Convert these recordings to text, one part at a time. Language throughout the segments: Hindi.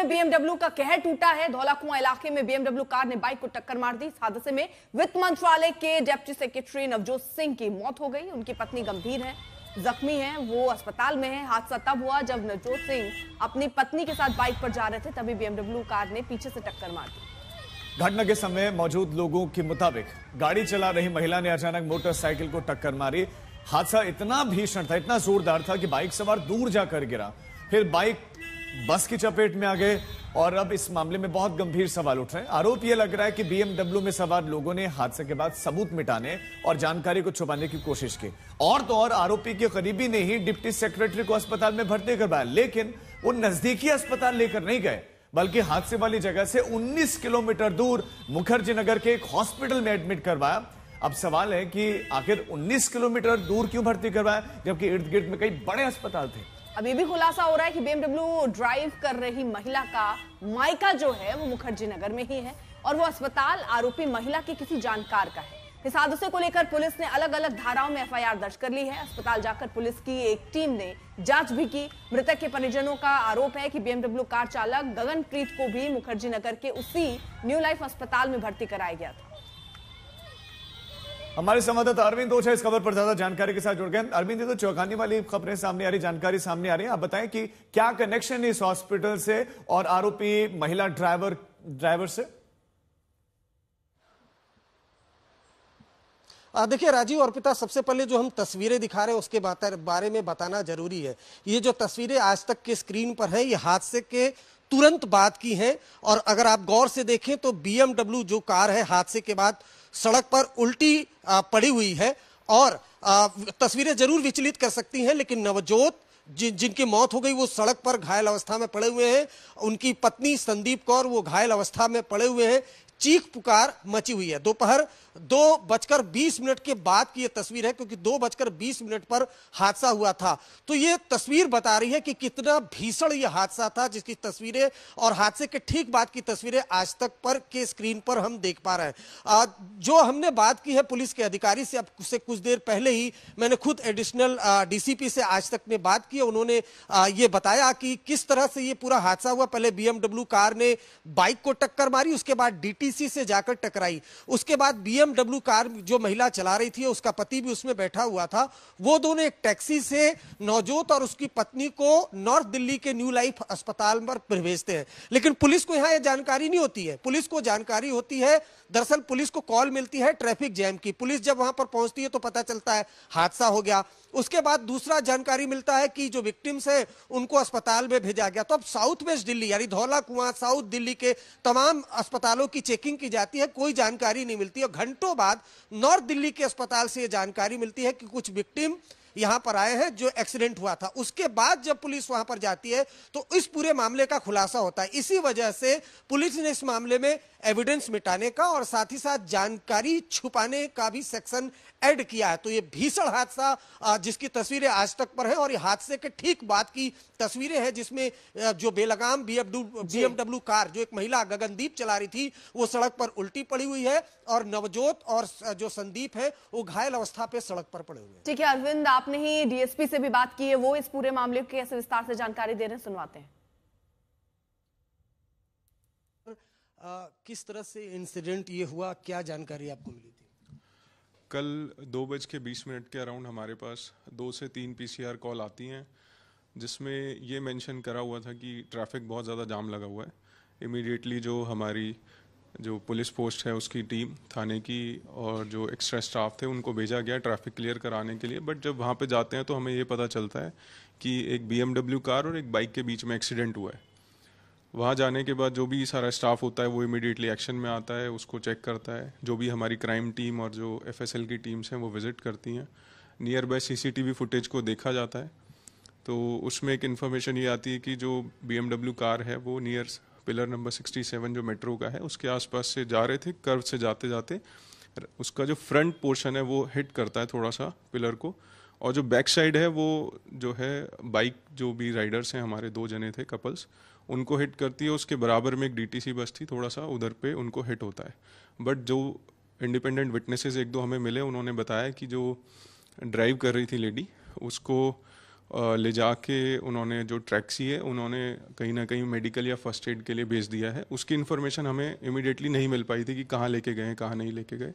में बीएमडब्ल्यू का कहर टूटा है। धौलाकुआं इलाके में बीएमडब्ल्यू कार ने बाइक को टक्कर मार दी। इस हादसे में वित्त मंत्रालय के डिप्टी सेक्रेटरी नवजोत सिंह की मौत हो गई। उनकी पत्नी गंभीर है, जख्मी है, वो अस्पताल में है। हादसा तब हुआ जब नवजोत सिंह अपनी पत्नी के साथ बाइक पर जा रहे थे, तभी बीएमडब्ल्यू कार ने पीछे से टक्कर मार दी। घटना के समय मौजूद लोगों के मुताबिक गाड़ी चला रही महिला ने अचानक मोटरसाइकिल को टक्कर मारी। हादसा इतना भीषण था, इतना जोरदार था कि बाइक सवार दूर जाकर गिरा, फिर बाइक बस की चपेट में आ गए और अब इस मामले में बहुत गंभीर सवाल उठ रहे हैं। आरोप यह लग रहा है कि बीएमडब्ल्यू में सवार लोगों ने हादसे के बाद सबूत मिटाने और जानकारी को छुपाने की कोशिश की। और तो और आरोपी के करीबी ने ही डिप्टी सेक्रेटरी को अस्पताल में भर्ती करवाया, लेकिन वो नजदीकी अस्पताल लेकर नहीं गए, बल्कि हादसे वाली जगह से 19 किलोमीटर दूर मुखर्जी नगर के एक हॉस्पिटल में एडमिट करवाया। अब सवाल है कि आखिर 19 किलोमीटर दूर क्यों भर्ती करवाया, जबकि इर्द गिर्द में कई बड़े अस्पताल थे। अब ये भी खुलासा हो रहा है कि बीएमडब्ल्यू ड्राइव कर रही महिला का मायका जो है वो मुखर्जी नगर में ही है और वो अस्पताल आरोपी महिला के किसी जानकार का है। इस हादसे को लेकर पुलिस ने अलग अलग धाराओं में एफआईआर दर्ज कर ली है। अस्पताल जाकर पुलिस की एक टीम ने जांच भी की। मृतक के परिजनों का आरोप है कि बीएमडब्ल्यू कार चालक गगनप्रीत को भी मुखर्जी नगर के उसी न्यू लाइफ अस्पताल में भर्ती कराया गया था। हमारे संवाददाता अरविंद ओझा इस खबर पर ज्यादा जानकारी के साथ जुड़ गए। अरविंद, ये तो चौंकाने वाली खबरें सामने आ रही, जानकारी सामने आ रही है। आप बताएं कि क्या कनेक्शन है इस हॉस्पिटल से और आरोपी महिला ड्राइवर से? देखिए राजीव और पिता, सबसे पहले जो हम तस्वीरें दिखा रहे हैं उसके बारे में बताना जरूरी है। ये जो तस्वीरें आज तक के स्क्रीन पर हैं, ये हादसे के तुरंत बाद की हैं और अगर आप गौर से देखें तो बीएमडब्ल्यू जो कार है हादसे के बाद सड़क पर उल्टी पड़ी हुई है और तस्वीरें जरूर विचलित कर सकती हैं, लेकिन नवजोत जिनकी मौत हो गई वो सड़क पर घायल अवस्था में पड़े हुए हैं। उनकी पत्नी संदीप कौर वो घायल अवस्था में पड़े हुए हैं। चीख पुकार मची हुई है। दोपहर 2:20 के बाद की यह तस्वीर है, क्योंकि 2:20 पर हादसा हुआ था। तो ये तस्वीर बता रही है कि कितना भीषण यह हादसा था, जिसकी तस्वीरें और हादसे के ठीक बाद की तस्वीरें आज तक पर के स्क्रीन पर हम देख पा रहे हैं। जो हमने बात की है पुलिस के अधिकारी से, अब से कुछ देर पहले ही मैंने खुद एडिशनल डीसीपी से आज तक ने बात की। उन्होंने ये बताया कि किस तरह से ये पूरा हादसा हुआ। पहले बीएमडब्ल्यू कार ने बाइक को टक्कर मारी, उसके बाद डीटीसी से जाकर टकराई, उसके बाद बीएमडब्ल्यू कार जो महिला चला रही थी उसका पति भी उसमें बैठा हुआ था, वो दोनों एक टैक्सी से नवजोत और उसकी पत्नी को नॉर्थ दिल्ली के न्यू लाइफ अस्पताल पर भेजते हैं। लेकिन पुलिस को यहां यह जानकारी नहीं होती है। पुलिस को जानकारी होती है, दरअसल पुलिस को कॉल मिलती है ट्रैफिक जैम की। पुलिस जब वहां पर पहुंचती है तो पता चलता है हादसा हो गया। उसके बाद दूसरा जानकारी मिलता है कि जो विक्टिम्स हैं उनको अस्पताल में भेजा गया। तो अब साउथ वेस्ट दिल्ली यानी धौलाकुआं साउथ दिल्ली के तमाम अस्पतालों की चेकिंग की जाती है, कोई जानकारी नहीं मिलती। और घंटों बाद नॉर्थ दिल्ली के अस्पताल से यह जानकारी मिलती है कि कुछ विक्टिम यहां पर आए हैं जो एक्सीडेंट हुआ था। उसके बाद जब पुलिस वहां पर जाती है तो इस पूरे मामले का खुलासा होता है। इसी वजह से पुलिस ने इस मामले में एविडेंस मिटाने का और साथ ही साथ जानकारी छुपाने का भी सेक्शन ऐड किया है। तो ये भीषण हादसा जिसकी तस्वीरें आज तक पर है और ये हादसे के ठीक बाद की तस्वीरें हैं, जिसमें जो बेलगाम बीएमडब्ल्यू कार जो एक महिला गगनदीप चला रही थी वो सड़क पर उल्टी पड़ी हुई है और नवजोत और जो संदीप है वो घायल अवस्था पे सड़क पर पड़े हुए हैं। ठीक है अरविंद, आपने ही डीएसपी से भी बात की है, वो इस पूरे मामले की कैसे विस्तार से जानकारी दे रहे हैं, सुनवाते हैं। किस तरह से इंसिडेंट ये हुआ, क्या जानकारी आपको मिली थी? कल 2:20 के अराउंड हमारे पास 2 से 3 पीसीआर कॉल आती हैं, जिसमें ये मेंशन करा हुआ था कि ट्रैफिक बहुत ज़्यादा जाम लगा हुआ है। इमीडिएटली जो हमारी जो पुलिस पोस्ट है उसकी टीम थाने की और जो एक्स्ट्रा स्टाफ थे उनको भेजा गया ट्रैफिक क्लियर कराने के लिए। बट जब वहाँ पे जाते हैं तो हमें ये पता चलता है कि एक बीएमडब्ल्यू कार और एक बाइक के बीच में एक्सीडेंट हुआ है। वहाँ जाने के बाद जो भी सारा स्टाफ होता है वो इमीडिएटली एक्शन में आता है, उसको चेक करता है। जो भी हमारी क्राइम टीम और जो एफएसएल की टीम्स हैं वो विजिट करती हैं। नियर बाय सीसीटीवी फुटेज को देखा जाता है तो उसमें एक इन्फॉर्मेशन ये आती है कि जो बीएमडब्ल्यू कार है वो नियर पिलर नंबर 67 जो मेट्रो का है उसके आसपास से जा रहे थे। कर्व से जाते जाते उसका जो फ्रंट पोर्शन है वो हिट करता है थोड़ा सा पिलर को, और जो बैक साइड है वो जो है बाइक जो भी राइडर्स हैं हमारे 2 जने थे कपल्स, उनको हिट करती है। उसके बराबर में एक डीटीसी बस थी, थोड़ा सा उधर पे उनको हिट होता है। बट जो इंडिपेंडेंट विटनेसेस 1-2 हमें मिले, उन्होंने बताया कि जो ड्राइव कर रही थी लेडी उसको ले जाके उन्होंने जो टैक्सी है उन्होंने कहीं ना कहीं मेडिकल या फर्स्ट एड के लिए भेज दिया है। उसकी इन्फॉर्मेशन हमें इमीडिएटली नहीं मिल पाई थी कि कहाँ लेके गए कहाँ नहीं लेके गए।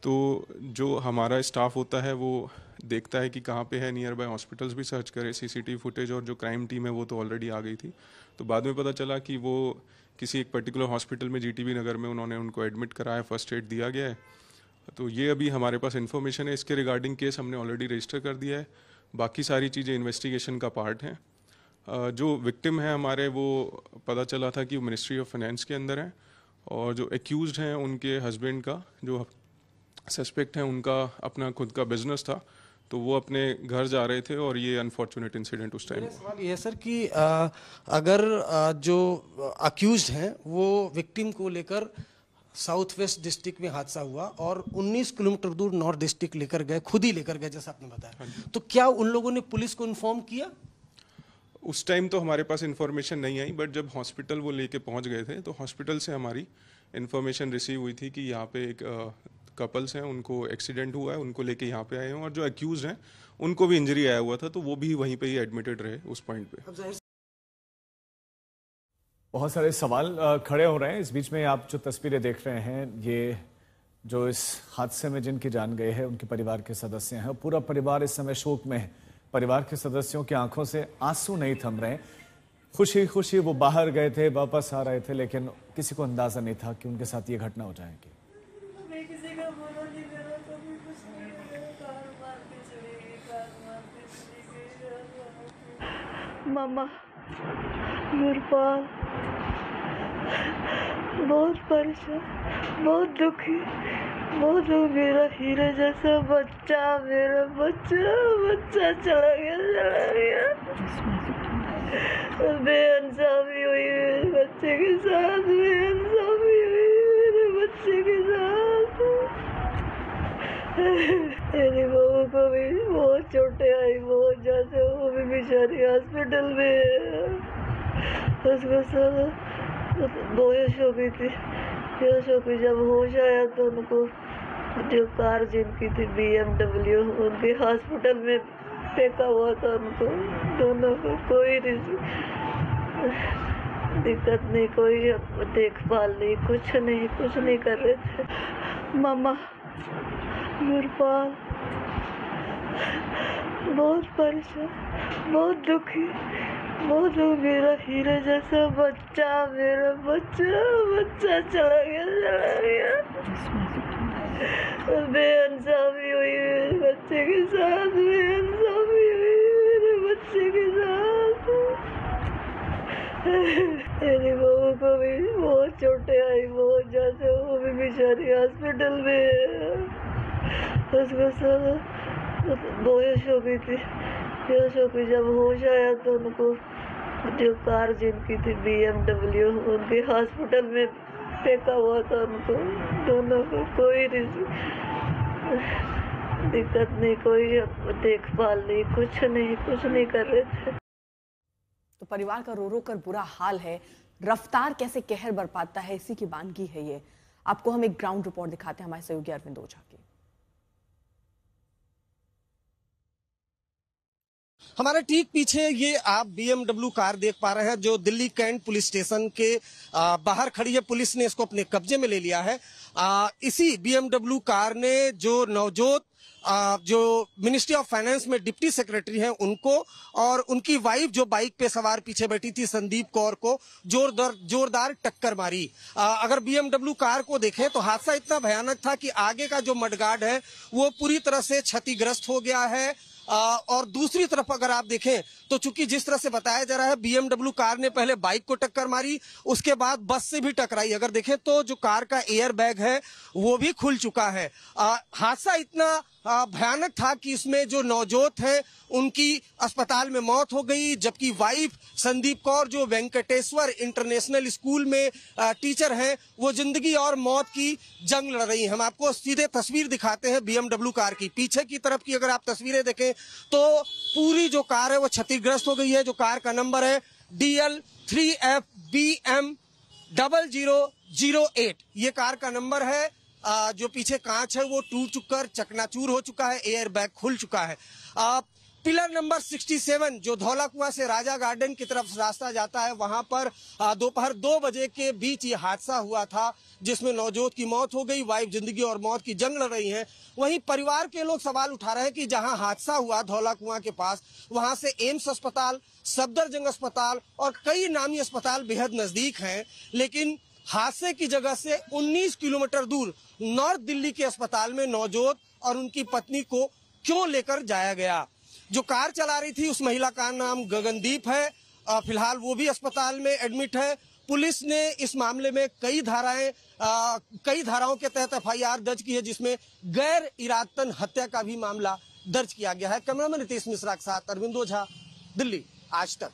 तो जो हमारा स्टाफ होता है वो देखता है कि कहाँ पे है, नियर बाय हॉस्पिटल्स भी सर्च करे, सीसीटीवी फुटेज, और जो क्राइम टीम है वो तो ऑलरेडी आ गई थी। तो बाद में पता चला कि वो किसी एक पर्टिकुलर हॉस्पिटल में जीटीबी नगर में उन्होंने उनको एडमिट कराया, फर्स्ट एड दिया गया है। तो ये अभी हमारे पास इन्फॉर्मेशन है, इसके रिगार्डिंग केस हमने ऑलरेडी रजिस्टर कर दिया है। बाकी सारी चीज़ें इन्वेस्टिगेशन का पार्ट हैं। जो विक्टिम है हमारे, वो पता चला था कि वो मिनिस्ट्री ऑफ फाइनेंस के अंदर है, और जो एक्यूज्ड हैं उनके हस्बैंड का, जो सस्पेक्ट हैं, उनका अपना खुद का बिजनेस था, तो वो अपने घर जा रहे थे और ये अनफॉर्चुनेट इंसिडेंट उस टाइम। सवाल ये है सर कि अगर जो अक्यूज्ड हैं वो विक्टिम को लेकर साउथ वेस्ट डिस्ट्रिक्ट में हादसा हुआ और 19 किलोमीटर दूर नॉर्थ डिस्ट्रिक्ट लेकर गए, खुद ही लेकर गए जैसा आपने बताया, तो क्या उन लोगों ने पुलिस को इन्फॉर्म किया? उस टाइम तो हमारे पास इन्फॉर्मेशन नहीं आई, बट जब हॉस्पिटल वो लेके पहुंच गए थे तो हॉस्पिटल से हमारी इन्फॉर्मेशन रिसीव हुई थी कि यहाँ पे एक कपल्स हैं, उनको एक्सीडेंट हुआ है, उनको लेके यहाँ पे आए हैं, और जो अक्यूज हैं उनको भी इंजरी आया हुआ था, तो वो भी वहीं पे ही एडमिटेड रहे उस पॉइंट पे। बहुत सारे सवाल खड़े हो रहे हैं। इस बीच में आप जो तस्वीरें देख रहे हैं, ये जो इस हादसे में जिनकी जान गई है उनके परिवार के सदस्य हैं। पूरा परिवार इस समय शोक में है। परिवार के सदस्यों की आंखों से आंसू नहीं थम रहे। खुशी खुशी वो बाहर गए थे, वापस आ रहे थे, लेकिन किसी को अंदाजा नहीं था कि उनके साथ ये घटना हो जाएगी। मामा गुरपाल बहुत परेशान, बहुत दुखी, बहुत मेरा हीरे जैसा बच्चा, मेरा बच्चा चला गया। बेइंसाफी हुई मेरे बच्चे के साथ, बेइंसाफी हुई मेरे बच्चे के साथ। मेरी बहू को भी बहुत चोटें आई, बहुत ज्यादा, वो भी बेचारी हॉस्पिटल में है। उसको सारा बेहोश हो गई थी। बेहोश हो गई, जब होश आया तो उनको जो कार जिनकी थी BMW, उनके हॉस्पिटल में फेंका हुआ था उनको दोनों को। कोई दिक्कत नहीं, कोई देखभाल नहीं, कुछ नहीं कर रहे थे। मामा गुरपाल बहुत परेशान, बहुत दुखी, बहुत मेरा हीरे जैसा बच्चा, मेरा बच्चा चला गया। बेइंसाफी हुई मेरे बच्चे के साथ, बेइंसाफी हुई मेरे बच्चे के साथ। मेरी बहू को भी बहुत चोटें आई, बहुत ज्यादा, वो भी बेचारी हॉस्पिटल में है। उसको सारा बेहोश हो गई थी। बेहोश हो गई, जब होश आया तो उनको जो कार जिनकी थी BMW, उनके हॉस्पिटल में फेंका हुआ था उनको दोनों को। कोई दिक्कत नहीं, कोई देखभाल नहीं, कुछ नहीं कर रहे थे। तो परिवार का रो रो कर बुरा हाल है। रफ्तार कैसे कहर बरपाता है, इसी की वानगी है ये। आपको हम एक ग्राउंड रिपोर्ट दिखाते हैं हमारे सहयोगी अरविंद ओझा की। हमारे ठीक पीछे ये आप BMW कार देख पा रहे हैं जो दिल्ली कैंट पुलिस स्टेशन के बाहर खड़ी है। पुलिस ने इसको अपने कब्जे में ले लिया है। इसी BMW कार ने जो नवजोत जो मिनिस्ट्री ऑफ फाइनेंस में डिप्टी सेक्रेटरी हैं उनको और उनकी वाइफ जो बाइक पे सवार पीछे बैठी थी संदीप कौर को जोरदार टक्कर मारी। अगर BMW कार को देखें तो हादसा इतना भयानक था कि आगे का जो मडगार्ड है वो पूरी तरह से क्षतिग्रस्त हो गया है। और दूसरी तरफ अगर आप देखें तो चूंकि जिस तरह से बताया जा रहा है BMW कार ने पहले बाइक को टक्कर मारी, उसके बाद बस से भी टकराई। अगर देखें तो जो कार का एयर बैग है वो भी खुल चुका है। हादसा इतना भयानक था कि इसमें जो नवजोत है उनकी अस्पताल में मौत हो गई, जबकि वाइफ संदीप कौर जो वेंकटेश्वर इंटरनेशनल स्कूल में टीचर हैं वो जिंदगी और मौत की जंग लड़ रही हैं। हम आपको सीधे तस्वीर दिखाते हैं BMW कार की। पीछे की तरफ की अगर आप तस्वीरें देखें तो पूरी जो कार है वो क्षतिग्रस्त हो गई है। जो कार का नंबर है DL3FBM 0008, ये कार का नंबर है। जो पीछे कांच है वो टूट चुका, चकनाचूर हो चुका है, एयर बैग खुल चुका है। पिलर नंबर 67 जो धौला कुआं से राजा गार्डन की तरफ रास्ता जाता है, वहां पर दोपहर 2 बजे के बीच ये हादसा हुआ था, जिसमें नवजोत की मौत हो गई। वाइफ जिंदगी और मौत की जंग लड़ रही हैं। वहीं परिवार के लोग सवाल उठा रहे हैं कि जहां हादसा हुआ धौला कुआं के पास, वहां से एम्स अस्पताल, सफदरजंग अस्पताल और कई नामी अस्पताल बेहद नजदीक हैं, लेकिन हादसे की जगह से 19 किलोमीटर दूर नॉर्थ दिल्ली के अस्पताल में नवजोत और उनकी पत्नी को क्यों लेकर जाया गया। जो कार चला रही थी उस महिला का नाम गगनदीप है। फिलहाल वो भी अस्पताल में एडमिट है। पुलिस ने इस मामले में कई धाराओं के तहत FIR दर्ज की है, जिसमें गैर इरादतन हत्या का भी मामला दर्ज किया गया है। कैमरामैन रितेश मिश्रा के साथ अरविंद ओझा, दिल्ली आज तक।